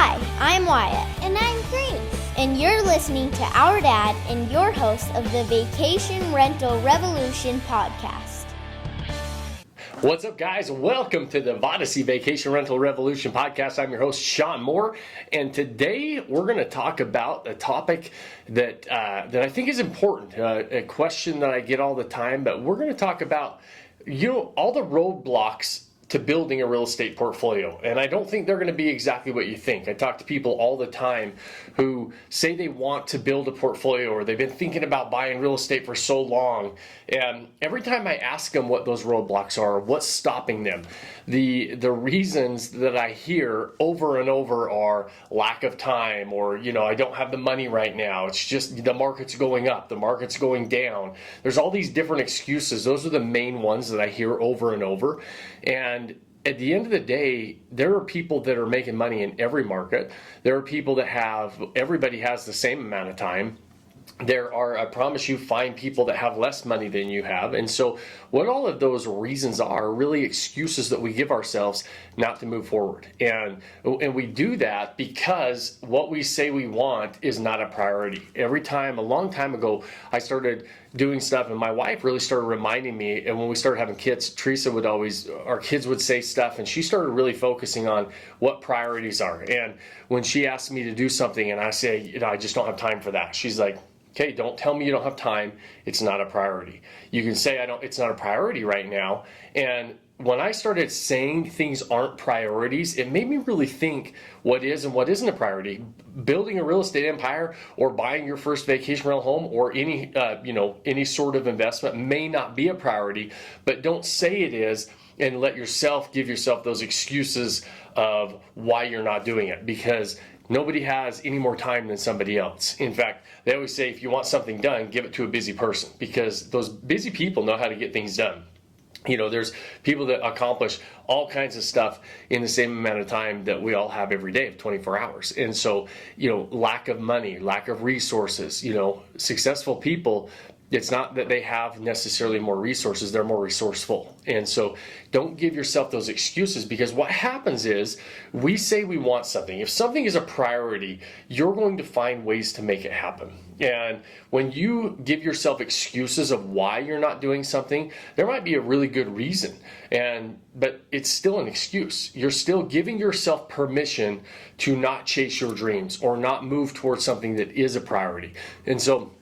Hi, I'm Wyatt. And I'm Grace. And you're listening to our dad and your host of the Vacation Rental Revolution podcast. What's up, guys? Welcome to the Vodyssey Vacation Rental Revolution podcast. I'm your host, Sean Moore, and today we're going to talk about a topic that I think is important, a question that I get all the time, but we're going to talk about, all the roadblocks to building a real estate portfolio. And I don't think they're going to be exactly what you think. I talk to people all the time who say they want to build a portfolio or they've been thinking about buying real estate for so long. And every time I ask them what those roadblocks are, what's stopping them, the reasons that I hear over and over are lack of time, or, I don't have the money right now. It's just the market's going up, the market's going down. There's all these different excuses. Those are the main ones that I hear over and over. And at the end of the day, there are people that are making money in every market. There are people that everybody has the same amount of time. There are, I promise you, find people that have less money than you have. And so what all of those reasons are really excuses that we give ourselves not to move forward. And we do that because what we say we want is not a priority. Every time, a long time ago, I started doing stuff, and my wife really started reminding me, and when we started having kids, Teresa our kids would say stuff, and she started really focusing on what priorities are. And when she asked me to do something and I say, I just don't have time for that, she's like, okay, don't tell me you don't have time. It's not a priority. You can say it's not a priority right now. And when I started saying things aren't priorities, it made me really think what is and what isn't a priority. Building a real estate empire or buying your first vacation rental home or any sort of investment may not be a priority, but don't say it is and give yourself those excuses of why you're not doing it, because nobody has any more time than somebody else. In fact, they always say if you want something done, give it to a busy person, because those busy people know how to get things done. There's people that accomplish all kinds of stuff in the same amount of time that we all have every day of 24 hours. And so, lack of money, lack of resources, successful people, it's not that they have necessarily more resources, they're more resourceful. And so don't give yourself those excuses, because what happens is we say we want something. If something is a priority, you're going to find ways to make it happen. And when you give yourself excuses of why you're not doing something, there might be a really good reason, but it's still an excuse. You're still giving yourself permission to not chase your dreams or not move towards something that is a priority. And so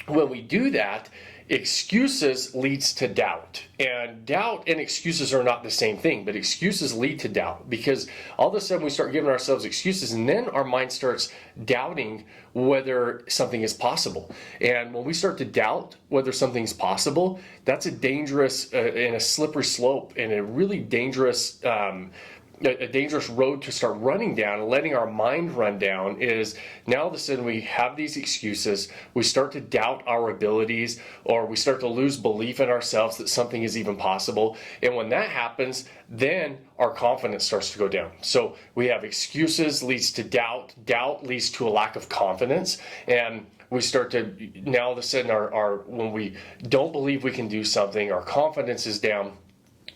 when we do that, excuses leads to doubt. And doubt and excuses are not the same thing, but excuses lead to doubt, because all of a sudden we start giving ourselves excuses, and then our mind starts doubting whether something is possible. And when we start to doubt whether something's possible, that's a dangerous and a slippery slope and a really dangerous road to start running down, and letting our mind run down. Is now all of a sudden we have these excuses, we start to doubt our abilities, or we start to lose belief in ourselves that something is even possible. And when that happens, then our confidence starts to go down. So we have excuses leads to doubt leads to a lack of confidence, and we start to, now all of a sudden when we don't believe we can do something, our confidence is down.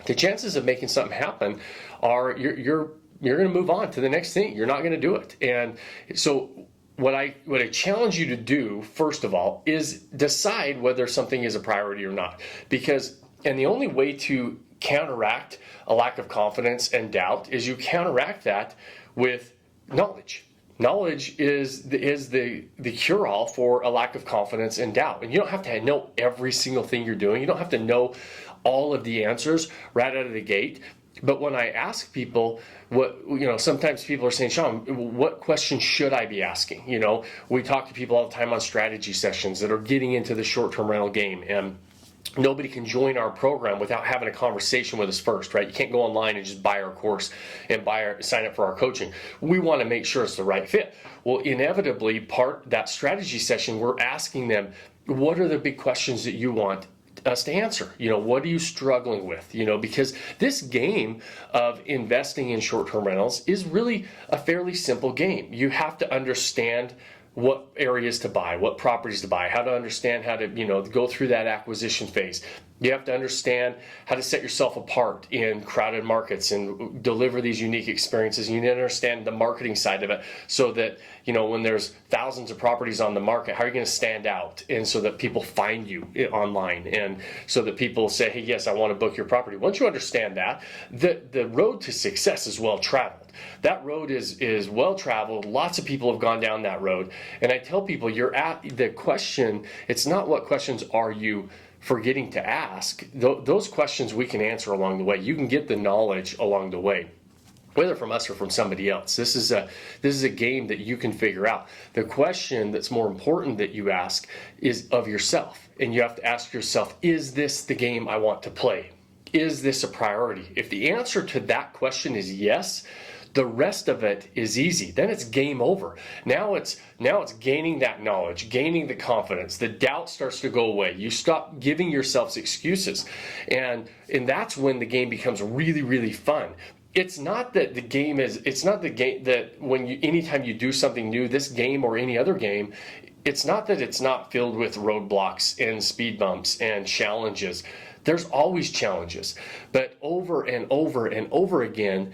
The chances of making something happen are you're going to move on to the next thing. You're not going to do it. And so what I challenge you to do, first of all, is decide whether something is a priority or not. And the only way to counteract a lack of confidence and doubt is you counteract that with knowledge. Knowledge is the cure-all for a lack of confidence and doubt. And you don't have to know every single thing you're doing. You don't have to know all of the answers right out of the gate. But when I ask people sometimes people are saying, Sean, what questions should I be asking? We talk to people all the time on strategy sessions that are getting into the short-term rental game, and nobody can join our program without having a conversation with us first, right? You can't go online and just buy our course and sign up for our coaching. We want to make sure it's the right fit. Well, inevitably, that strategy session, we're asking them, what are the big questions that you want us to answer? What are you struggling with? Because this game of investing in short-term rentals is really a fairly simple game. You have to understand what areas to buy, what properties to buy, how to understand how to, go through that acquisition phase. You have to understand how to set yourself apart in crowded markets and deliver these unique experiences. You need to understand the marketing side of it so that, when there's thousands of properties on the market, how are you going to stand out? And so that people find you online, and so that people say, hey, yes, I want to book your property. Once you understand that, the road to success is well traveled. That road is well traveled. Lots of people have gone down that road. And I tell people, the question, it's not what questions are you forgetting to ask. Those questions we can answer along the way. You can get the knowledge along the way, whether from us or from somebody else. This is a game that you can figure out. The question that's more important that you ask is of yourself, and you have to ask yourself, is this the game I want to play? Is this a priority? If the answer to that question is yes, the rest of it is easy. Then it's game over. Now it's gaining that knowledge, gaining the confidence. The doubt starts to go away. You stop giving yourselves excuses. And that's when the game becomes really, really fun. It's not that anytime you do something new, this game or any other game, it's not that it's not filled with roadblocks and speed bumps and challenges. There's always challenges. But over and over and over again,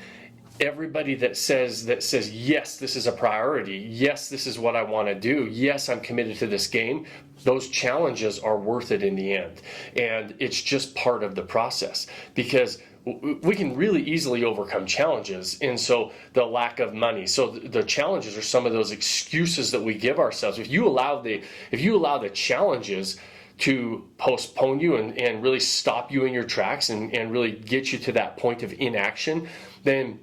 everybody that says, yes, this is a priority. Yes, this is what I want to do. Yes, I'm committed to this game. Those challenges are worth it in the end. And it's just part of the process, because we can really easily overcome challenges. And so the lack of money. So the challenges are some of those excuses that we give ourselves. If you allow the challenges to postpone you and really stop you in your tracks and really get you to that point of inaction, then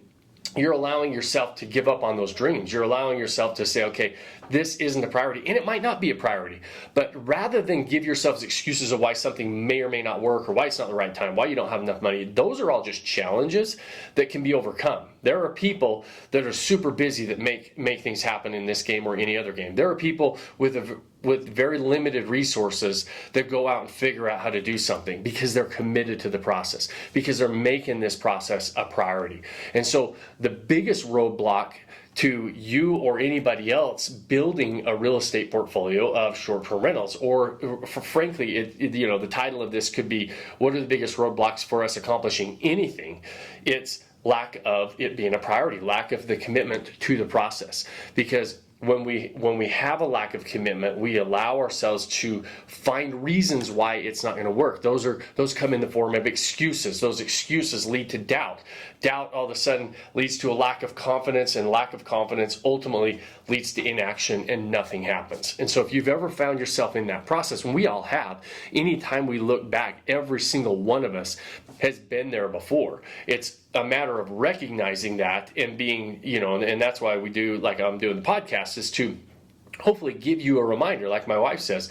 you're allowing yourself to give up on those dreams. You're allowing yourself to say, okay, this isn't a priority. And it might not be a priority. But rather than give yourselves excuses of why something may or may not work, or why it's not the right time, why you don't have enough money, those are all just challenges that can be overcome. There are people that are super busy that make things happen in this game or any other game. There are people with very limited resources that go out and figure out how to do something because they're committed to the process, because they're making this process a priority. And so the biggest roadblock to you or anybody else building a real estate portfolio of short-term rentals, or frankly, the title of this could be, what are the biggest roadblocks for us accomplishing anything? It's lack of it being a priority, lack of the commitment to the process. Because when we have a lack of commitment, we allow ourselves to find reasons why it's not going to work. Those come in the form of excuses. Those excuses lead to doubt. Doubt all of a sudden leads to a lack of confidence, and lack of confidence ultimately leads to inaction, and nothing happens. And so if you've ever found yourself in that process, and we all have, anytime we look back, every single one of us has been there before. It's a matter of recognizing that and being, and that's why we do, like I'm doing the podcast, is to hopefully give you a reminder. Like my wife says,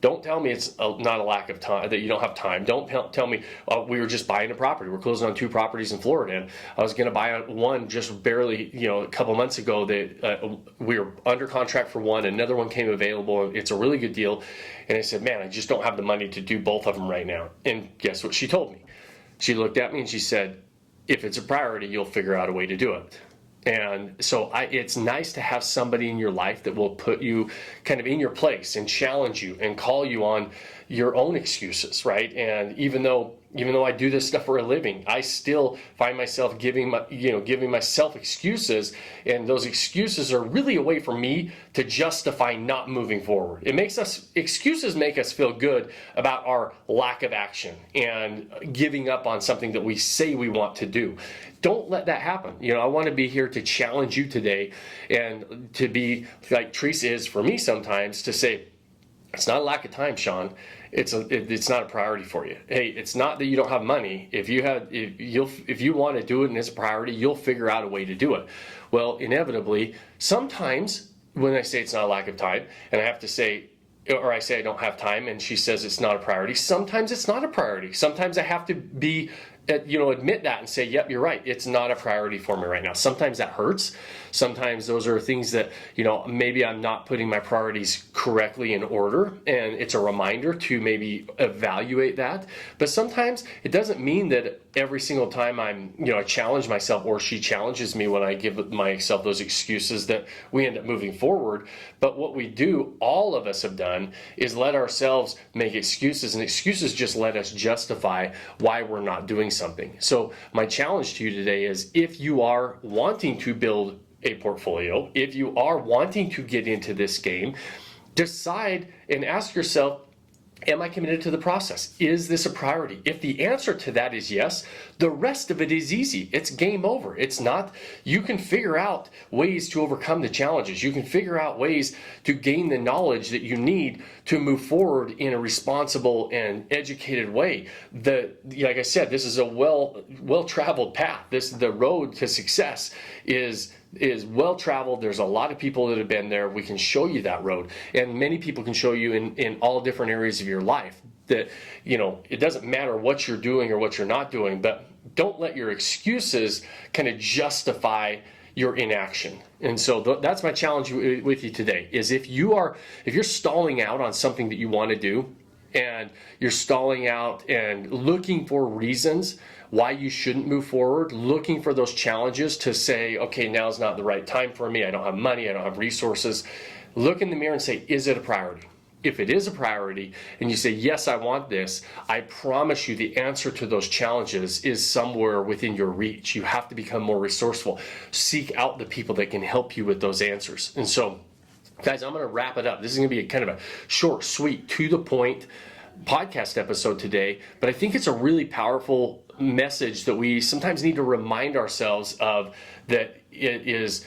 don't tell me it's not a lack of time, that you don't have time. Don't tell me we were just buying a property. We're closing on 2 properties in Florida, and I was going to buy one just barely, a couple months ago. That we were under contract for one. Another one came available. It's a really good deal. And I said, man, I just don't have the money to do both of them right now. And guess what she told me? She looked at me and she said, if it's a priority, you'll figure out a way to do it. And so it's nice to have somebody in your life that will put you kind of in your place and challenge you and call you on your own excuses, right? And even though I do this stuff for a living, I still find myself giving myself excuses, and those excuses are really a way for me to justify not moving forward. Excuses make us feel good about our lack of action and giving up on something that we say we want to do. Don't let that happen. I want to be here to challenge you today, and to be like Teresa is for me sometimes, to say, it's not a lack of time, Sean. It's not a priority for you. Hey, it's not that you don't have money. If you want to do it and it's a priority, you'll figure out a way to do it. Well, inevitably, sometimes when I say it's not a lack of time, and I have to say, or I say I don't have time, and she says it's not a priority, sometimes it's not a priority. Sometimes I have to be admit that and say, yep, you're right. It's not a priority for me right now. Sometimes that hurts. Sometimes those are things that, maybe I'm not putting my priorities correctly in order, and it's a reminder to maybe evaluate that. But sometimes it doesn't mean that every single time I challenge myself, or she challenges me when I give myself those excuses, that we end up moving forward. But what we do, all of us have done, is let ourselves make excuses, and excuses just let us justify why we're not doing something. So my challenge to you today is, if you are wanting to build a portfolio, if you are wanting to get into this game, decide and ask yourself, am I committed to the process? Is this a priority? If the answer to that is yes, the rest of it is easy. It's game over. It's not. You can figure out ways to overcome the challenges. You can figure out ways to gain the knowledge that you need to move forward in a responsible and educated way. Like I said, this is a well-traveled path. The road to success is well traveled. There's a lot of people that have been there. We can show you that road, and many people can show you in all different areas of your life that it doesn't matter what you're doing or what you're not doing, but don't let your excuses kind of justify your inaction. And so that's my challenge with you today, is if you're stalling out on something that you want to do, and you're stalling out and looking for reasons why you shouldn't move forward, looking for those challenges to say, okay, now's not the right time for me, I don't have money, I don't have resources, look in the mirror and say, is it a priority? If it is a priority, and you say, yes, I want this, I promise you the answer to those challenges is somewhere within your reach. You have to become more resourceful. Seek out the people that can help you with those answers. And so, guys, I'm going to wrap it up. This is going to be kind of a short, sweet, to the point podcast episode today, but I think it's a really powerful message that we sometimes need to remind ourselves of, that it is,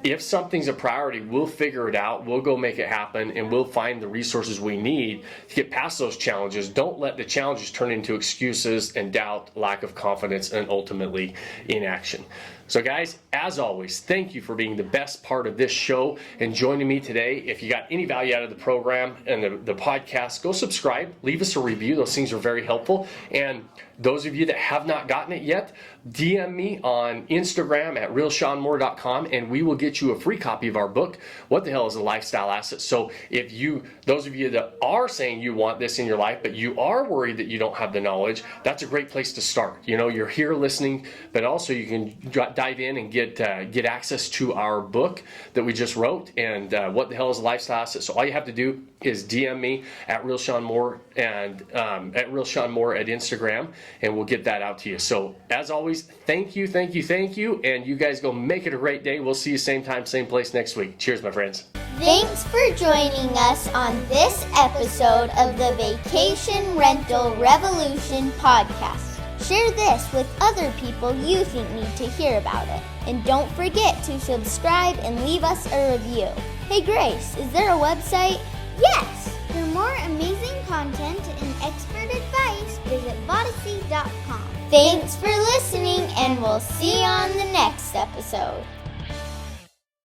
if something's a priority, we'll figure it out, we'll go make it happen, and we'll find the resources we need to get past those challenges. Don't let the challenges turn into excuses and doubt, lack of confidence, and ultimately inaction. So guys, as always, thank you for being the best part of this show and joining me today. If you got any value out of the program and the podcast, go subscribe, leave us a review. Those things are very helpful. And those of you that have not gotten it yet, DM me on Instagram at realseanmoore.com, and we will get you a free copy of our book, What the Hell is a Lifestyle Asset? So those of you that are saying you want this in your life, but you are worried that you don't have the knowledge, that's a great place to start. You're here listening, but also you can dive in and get access to our book that we just wrote, and What the Hell is a Lifestyle Asset? So all you have to do is DM me at realseanmoore and at realseanmoore at Instagram, and we'll get that out to you. So as always, thank you, and you guys go make it a great day. We'll see you same time, same place next week. Cheers, my friends. Thanks for joining us on this episode of the Vacation Rental Revolution podcast. Share this with other people you think need to hear about it. And don't forget to subscribe and leave us a review. Hey Grace, is there a website? Yes! For more amazing content and expert advice, visit Vodyssey.com. Thanks for listening, and we'll see you on the next episode.